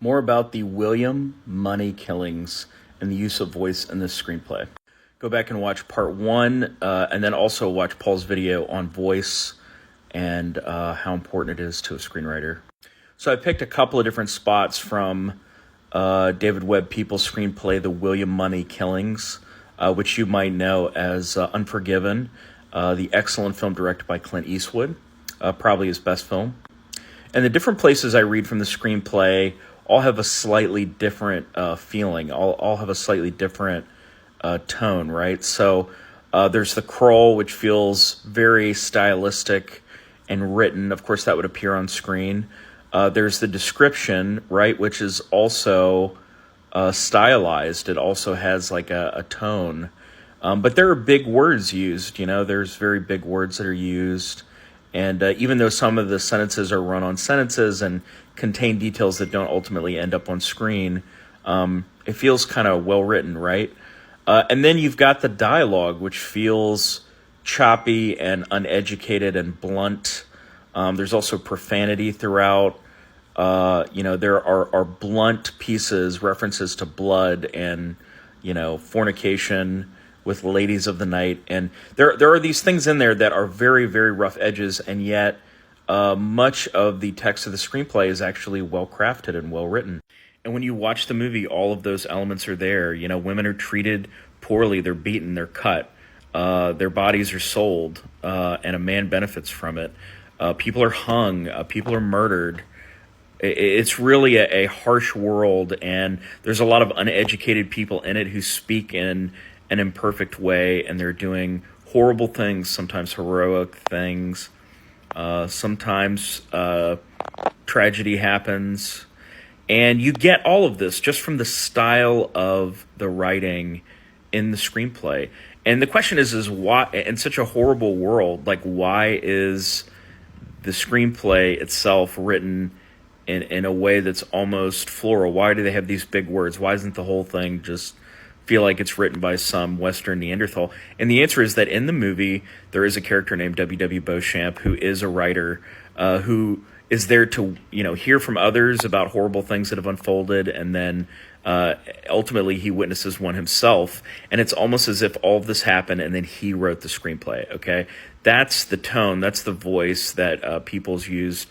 More about the William Money killings and the use of voice in this screenplay. Go back and watch part one, and then also watch Paul's video on voice and how important it is to a screenwriter. So I picked a couple of different spots from David Webb Peoples' screenplay, The William Money Killings, which you might know as Unforgiven, the excellent film directed by Clint Eastwood, probably his best film. And the different places I read from the screenplay all have a slightly different feeling, all have a slightly different tone, right? So there's the crawl, which feels very stylistic and written. Of course, that would appear on screen. There's the description, right, which is also stylized. It also has like a tone. But there are big words used, there's very big words that are used. And even though some of the sentences are run on sentences and contain details that don't ultimately end up on screen, it feels kind of well written, right? And then you've got the dialogue, which feels choppy and uneducated and blunt. There's also profanity throughout. There are blunt pieces, references to blood and, fornication with ladies of the night. And there are these things in there that are very, very rough edges, and yet much of the text of the screenplay is actually well-crafted and well-written. And when you watch the movie, all of those elements are there. Women are treated poorly, they're beaten, they're cut, their bodies are sold, and a man benefits from it. People are hung, people are murdered. It's really a harsh world, and there's a lot of uneducated people in it who speak in an imperfect way, and they're doing horrible things, sometimes heroic things. Sometimes tragedy happens. And you get all of this just from the style of the writing in the screenplay. And the question is why, in such a horrible world, why is the screenplay itself written in a way that's almost floral? Why do they have these big words? Why isn't the whole thing just feel like it's written by some Western Neanderthal? And the answer is that in the movie, there is a character named W.W. Beauchamp who is a writer who is there to, hear from others about horrible things that have unfolded, and then ultimately he witnesses one himself. And it's almost as if all of this happened and then he wrote the screenplay, okay? That's the tone, that's the voice that Peoples used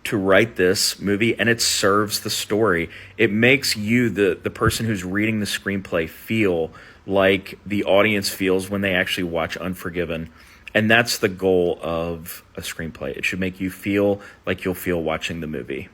to write this movie, and it serves the story. It makes you, the person who's reading the screenplay, feel like the audience feels when they actually watch Unforgiven. And that's the goal of a screenplay. It should make you feel like you'll feel watching the movie.